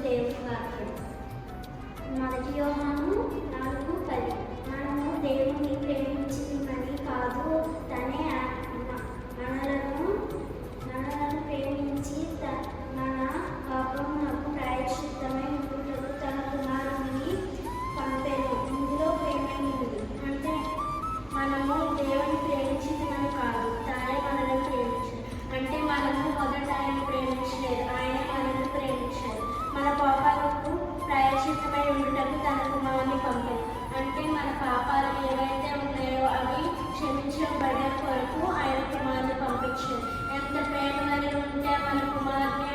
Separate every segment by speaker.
Speaker 1: దేవుని వాక్యం. మొదటి యోహాను 4:10. మనము దేవుని ప్రేమించిందని కాదు, తనే మనలను ప్రేమించి మన పాపమునకు ప్రాయశ్చిత్తమై ఉండుటకు తన కుమారుని పంపెను. ఇందులో ప్రేమే ఉంది. అంటే మనము దేవుని ప్రేమించిందని కాదు, తానే మనల్ని ప్రేమించాడు. అంటే మనము మొదట ఆయన ప్రేమించలేదు, ఆయన మనల్ని ప్రేమించాడు. మన పాపాలకు ప్రాయశ్చిత్తమై ఉండుటకు తన కుమారుని పంపాడు. అంటే మన పాపాలు ఏవైతే ఉన్నాయో అవి క్షమించబడే కొరకు ఆయన కుమారుని పంపించాడు. ఎంత ప్రేమ కలిగి ఉంటే మన కుమారుని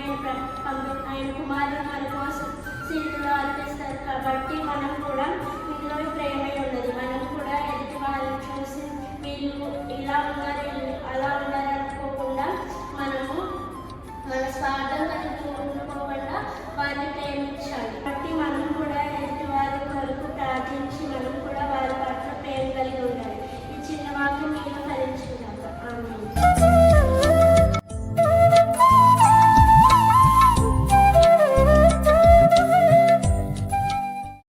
Speaker 1: ఆయన కుమారుని మన కోసం శిలువలో అర్పిస్తారు. కాబట్టి మనం కూడా ఇందులో ప్రేమే ఉన్నది. మనం కూడా ఎదుటి వాళ్ళని చూసి వీళ్ళు ఇలా ఉన్నారు అలా ఉన్నారు అనుకోకుండా మనము మన స్వార్థం